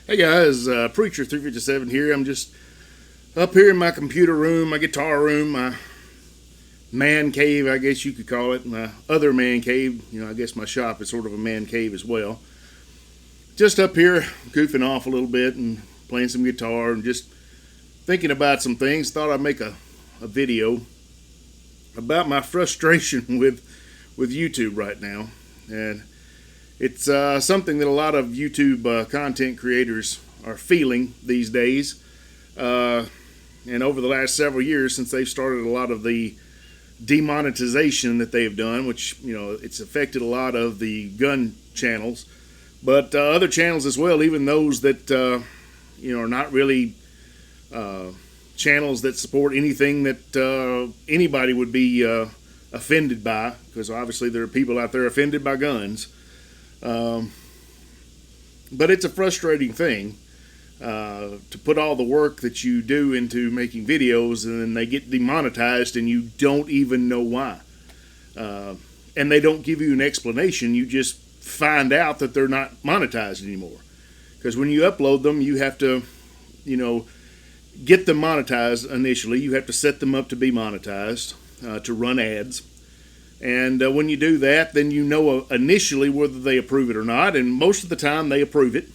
Hey guys, Preacher 357 here. I'm just up here in my computer room, my guitar room, my man cave, I guess you could call it, my other man cave. I guess my shop is sort of a man cave as well. Just up here goofing off a little bit and playing some guitar and just thinking about some things. Thought I'd make a video about my frustration with YouTube right now. And it's something that a lot of YouTube content creators are feeling these days. And over the last several years, since they've started a lot of the demonetization that they've done, which, it's affected a lot of the gun channels, but other channels as well, even those that, are not really channels that support anything that anybody would be offended by, because obviously there are people out there offended by guns. But it's a frustrating thing to put all the work that you do into making videos and then they get demonetized and you don't even know why. And they don't give you an explanation. You just find out that they're not monetized anymore. Because when you upload them, you have to, get them monetized initially. You have to set them up to be monetized, to run ads. And when you do that, then you know initially whether they approve it or not. And most of the time they approve it.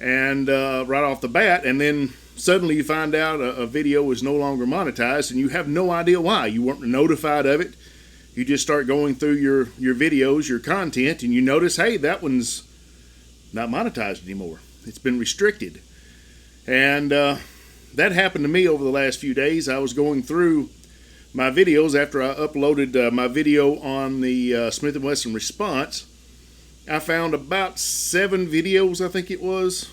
And right off the bat. And then suddenly you find out a video is no longer monetized and you have no idea why. You weren't notified of it. You just start going through your videos, your content, and you notice, hey, that one's not monetized anymore. It's been restricted. And that happened to me over the last few days. I was going through my videos after I uploaded my video on the Smith & Wesson response. I found about 7 videos, I think it was,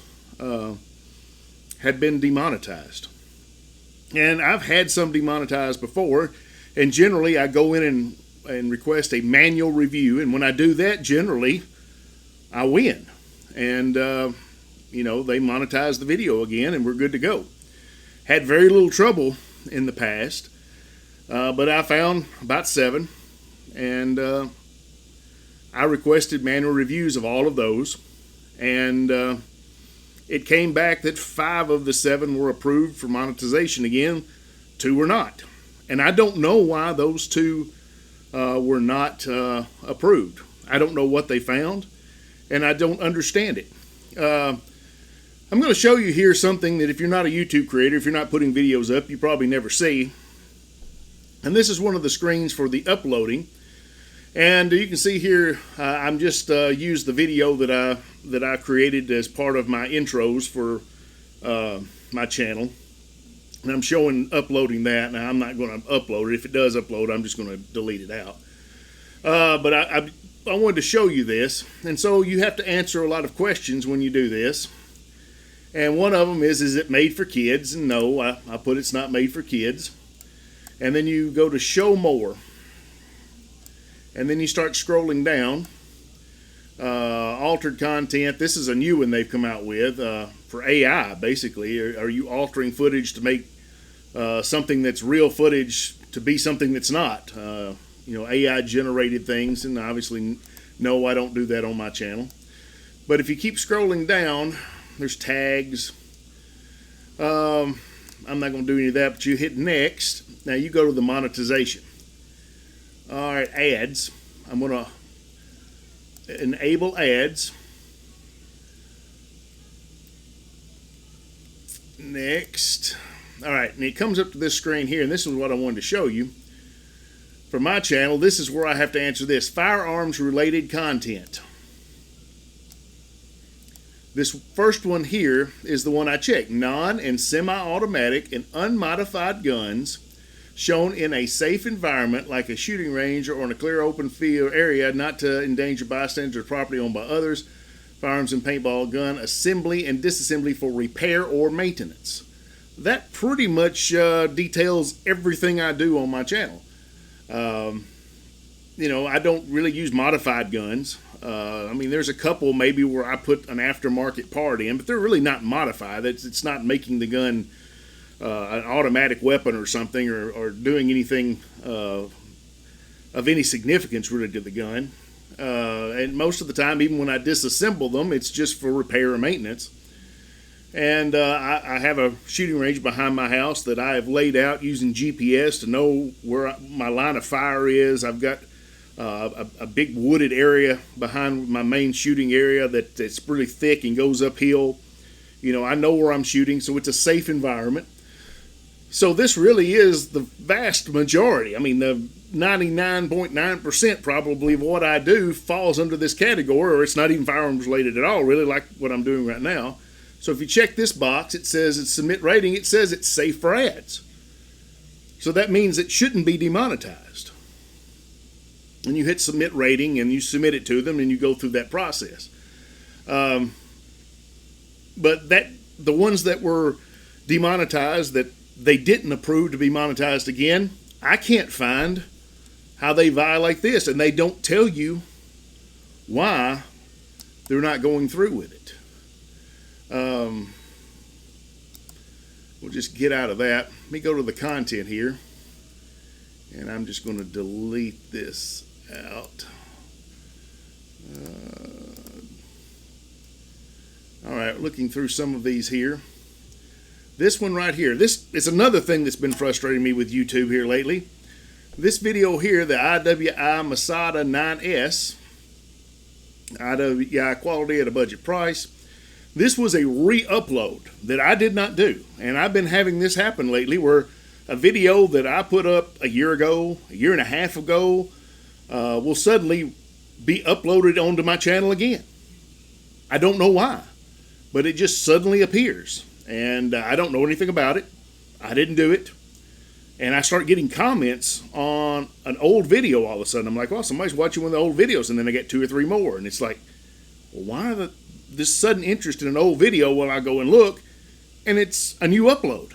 had been demonetized. And I've had some demonetized before, and generally I go in and request a manual review, and when I do that, generally I win. And, they monetize the video again, and we're good to go. Had very little trouble in the past. But I found about 7, and I requested manual reviews of all of those, and it came back that 5 of the 7 were approved for monetization again, 2 were not. And I don't know why those 2 were not approved. I don't know what they found, and I don't understand it. I'm going to show you here something that if you're not a YouTube creator, if you're not putting videos up, you probably never see. And this is one of the screens for the uploading. And you can see here, I'm just used the video that I created as part of my intros for my channel. And I'm showing uploading that. Now, I'm not going to upload it. If it does upload, I'm just going to delete it out. But I wanted to show you this. And so you have to answer a lot of questions when you do this. And one of them is it made for kids? And no, I put it's not made for kids. And then you go to show more. And then you start scrolling down. Altered content. This is a new one they've come out with for AI, basically. Are you altering footage to make something that's real footage to be something that's not? AI generated things. And obviously, no, I don't do that on my channel. But if you keep scrolling down, there's tags. I'm not going to do any of that, but you hit next. Now you go to the monetization. All right, ads. I'm going to enable ads. Next. All right, and it comes up to this screen here, and this is what I wanted to show you. For my channel, this is where I have to answer this. Firearms-related content. This first one here is the one I checked. Non- and semi-automatic and unmodified guns shown in a safe environment like a shooting range or on a clear open field area, not to endanger bystanders or property owned by others. Firearms and paintball gun assembly and disassembly for repair or maintenance. That pretty much details everything I do on my channel. I don't really use modified guns. There's a couple maybe where I put an aftermarket part in, but they're really not modified. It's not making the gun an automatic weapon or something, or doing anything of any significance really to the gun. And most of the time, even when I disassemble them, it's just for repair or maintenance. And I have a shooting range behind my house that I have laid out using GPS to know where my line of fire is. I've got a big wooded area behind my main shooting area that's really thick and goes uphill. You know, I know where I'm shooting, so it's a safe environment. So this really is the vast majority. I mean, the 99.9% probably of what I do falls under this category, or it's not even firearms related at all, really, like what I'm doing right now. So if you check this box, it says it's submit rating, it says it's safe for ads. So that means it shouldn't be demonetized. And you hit submit rating and you submit it to them and you go through that process. But the ones that were demonetized that they didn't approve to be monetized again, I can't find how they violate this, and they don't tell you why they're not going through with it. We'll just get out of that. Let me go to the content here, and I'm just going to delete this out. All right, looking through some of these here. This one right here, this is another thing that's been frustrating me with YouTube here lately. This video here, the IWI Masada 9S, IWI quality at a budget price. This was a re-upload that I did not do. And I've been having this happen lately where a video that I put up a year ago, a year and a half ago, will suddenly be uploaded onto my channel again. I don't know why, but it just suddenly appears. And I don't know anything about it. I didn't do it. And I start getting comments on an old video all of a sudden. I'm like, well, somebody's watching one of the old videos. And then I get 2 or 3 more. And it's like, well, why this sudden interest in an old video? Well, I go and look, and it's a new upload.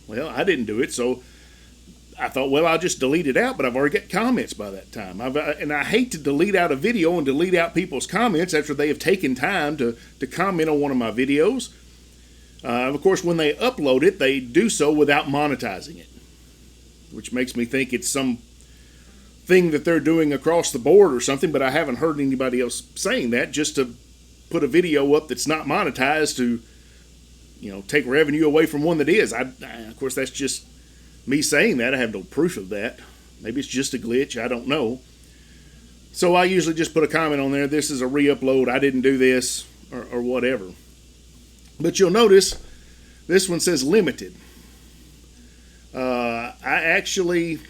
Well, I didn't do it. So I thought, well, I'll just delete it out. But I've already got comments by that time. And I hate to delete out a video and delete out people's comments after they have taken time to comment on one of my videos. Of course, when they upload it, they do so without monetizing it, which makes me think it's some thing that they're doing across the board or something, but I haven't heard anybody else saying that, just to put a video up that's not monetized to, you know, take revenue away from one that is. Of course, that's just me saying that. I have no proof of that. Maybe it's just a glitch. I don't know. So I usually just put a comment on there. This is a re-upload. I didn't do this or whatever. But you'll notice this one says limited. I actually,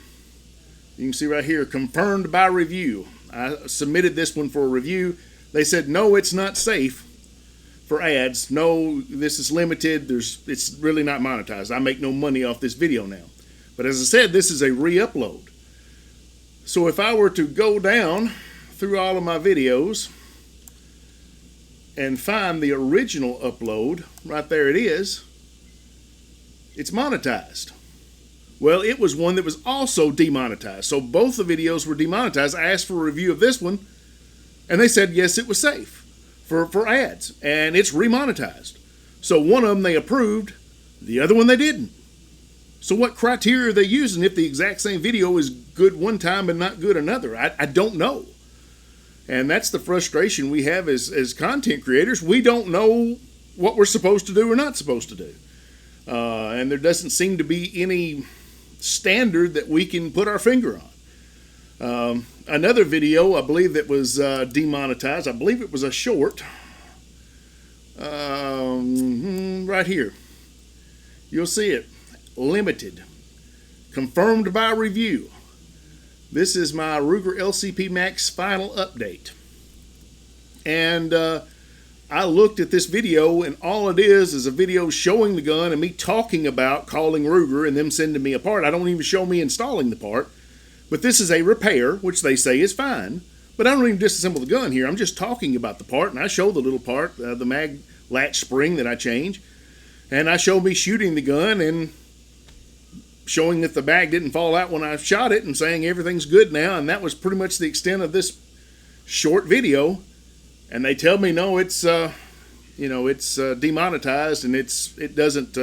you can see right here, confirmed by review. I submitted this one for a review. They said, no, it's not safe for ads. No, this is limited. It's really not monetized. I make no money off this video now. But as I said, this is a re-upload. So if I were to go down through all of my videos and find the original upload, right there it is, it's monetized. Well, it was one that was also demonetized. So both the videos were demonetized. I asked for a review of this one, and they said, yes, it was safe for ads, and it's remonetized. So one of them they approved, the other one they didn't. So what criteria are they using if the exact same video is good one time and not good another? I don't know. And that's the frustration we have as content creators. We don't know what we're supposed to do or not supposed to do. And there doesn't seem to be any standard that we can put our finger on. Another video, I believe, that was demonetized, I believe it was a short. Right here. You'll see it. Limited. Confirmed by review. This is my Ruger LCP Max final update. And I looked at this video, and all it is a video showing the gun and me talking about calling Ruger and them sending me a part. I don't even show me installing the part. But this is a repair, which they say is fine. But I don't even disassemble the gun here. I'm just talking about the part, and I show the little part, the mag latch spring that I change. And I show me shooting the gun and showing that the bag didn't fall out when I shot it and saying everything's good now. And that was pretty much the extent of this short video. And they tell me, no, it's demonetized, and it doesn't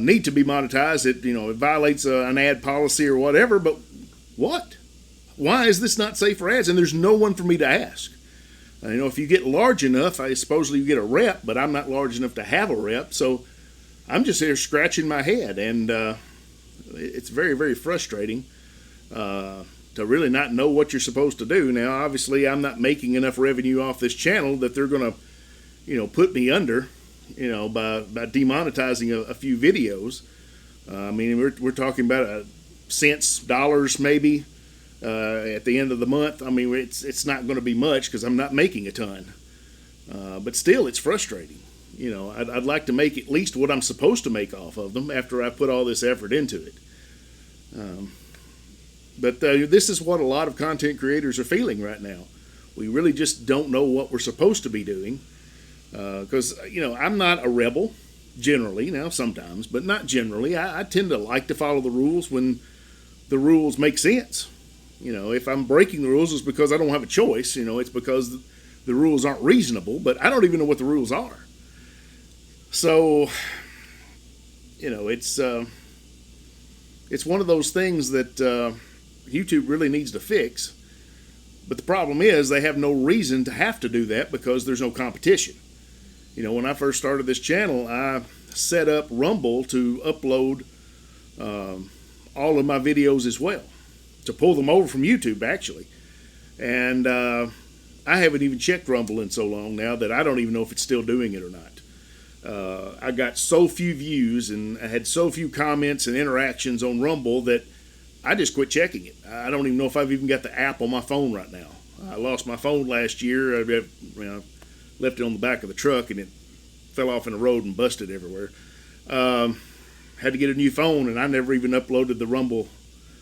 need to be monetized. It violates an ad policy or whatever. But what? Why is this not safe for ads? And there's no one for me to ask. If you get large enough, I supposedly you get a rep, but I'm not large enough to have a rep, so I'm just here scratching my head, and it's very, very frustrating to really not know what you're supposed to do. Now, obviously, I'm not making enough revenue off this channel that they're going to, put me under, by demonetizing a few videos. We're talking about cents, dollars, maybe. At the end of the month, it's not going to be much because I'm not making a ton. But still, it's frustrating. I'd like to make at least what I'm supposed to make off of them after I put all this effort into it. But this is what a lot of content creators are feeling right now. We really just don't know what we're supposed to be doing. Because, I'm not a rebel, generally, now sometimes, but not generally. I tend to like to follow the rules when the rules make sense. If I'm breaking the rules, it's because I don't have a choice. It's because the rules aren't reasonable, but I don't even know what the rules are. So, it's one of those things that YouTube really needs to fix. But the problem is they have no reason to have to do that because there's no competition. When I first started this channel, I set up Rumble to upload all of my videos as well, to pull them over from YouTube, actually. And I haven't even checked Rumble in so long now that I don't even know if it's still doing it or not. I got so few views and I had so few comments and interactions on Rumble that I just quit checking it. I don't even know if I've even got the app on my phone right now. I lost my phone last year. I left it on the back of the truck and it fell off in the road and busted everywhere. Had to get a new phone, and I never even uploaded the Rumble,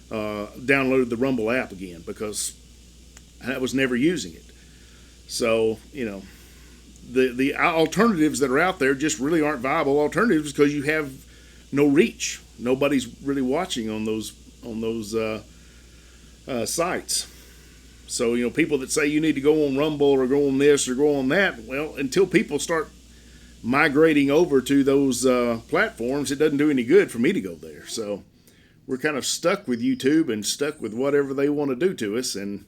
downloaded the Rumble app again because I was never using it. So, the alternatives that are out there just really aren't viable alternatives because you have no reach. Nobody's really watching on those sites. So, people that say you need to go on Rumble or go on this or go on that, well, until people start migrating over to those platforms, it doesn't do any good for me to go there. So we're kind of stuck with YouTube and stuck with whatever they want to do to us, and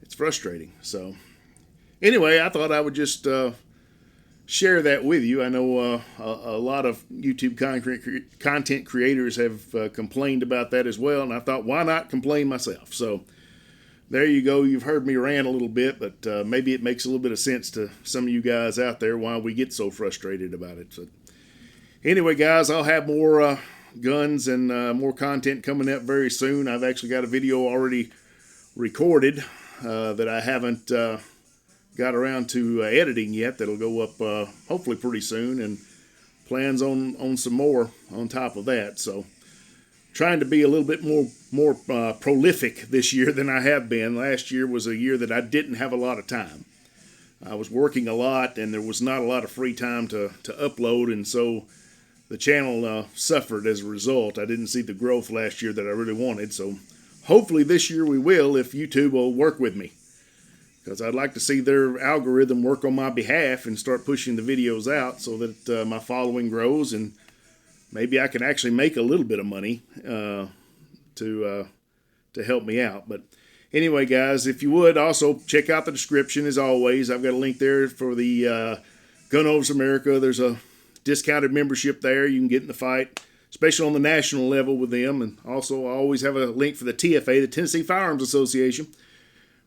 it's frustrating. So anyway, I thought I would just share that with you. I know a lot of YouTube content creators have complained about that as well, and I thought, why not complain myself? So there you go. You've heard me rant a little bit, but maybe it makes a little bit of sense to some of you guys out there why we get so frustrated about it. So anyway, guys, I'll have more guns and more content coming up very soon. I've actually got a video already recorded that I haven't got around to editing yet. That'll go up hopefully pretty soon, and plans on some more on top of that. So trying to be a little bit more prolific this year than I have been. Last year was a year that I didn't have a lot of time. I was working a lot, and there was not a lot of free time to upload, and so the channel suffered as a result. I didn't see the growth last year that I really wanted, so hopefully this year we will if YouTube will work with me, because I'd like to see their algorithm work on my behalf and start pushing the videos out so that my following grows, and maybe I can actually make a little bit of money to help me out. But anyway, guys, if you would also check out the description as always. I've got a link there for the Gun Owners America. There's a discounted membership there. You can get in the fight, especially on the national level with them. And also, I always have a link for the TFA, the Tennessee Firearms Association,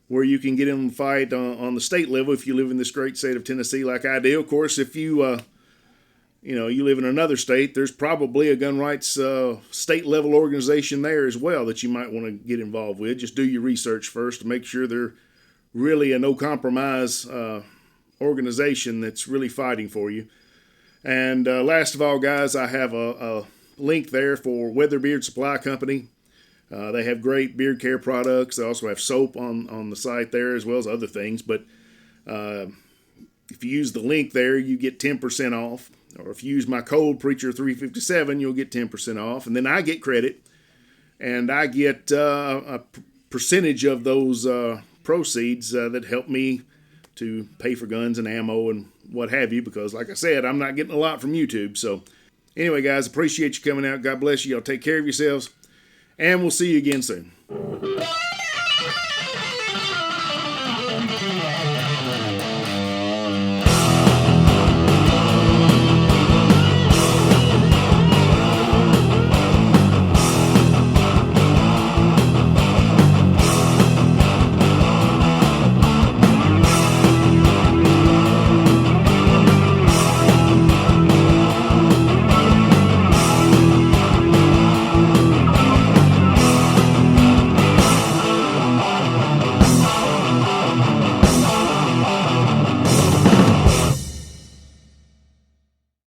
where you can get in the fight on the state level if you live in this great state of Tennessee like I do. Of course, if you you live in another state, there's probably a gun rights state-level organization there as well that you might want to get involved with. Just do your research first to make sure they're really a no-compromise organization that's really fighting for you. And last of all, guys, I have a link there for Weather Beard Supply Company. They have great beard care products. They also have soap on the site there as well as other things. But if you use the link there, you get 10% off. Or if you use my code Preacher357, you'll get 10% off. And then I get credit, and I get a percentage of those proceeds that help me to pay for guns and ammo and what have you, because like I said, I'm not getting a lot from YouTube. So anyway, guys, appreciate you coming out. God bless you. Y'all take care of yourselves, and we'll see you again soon.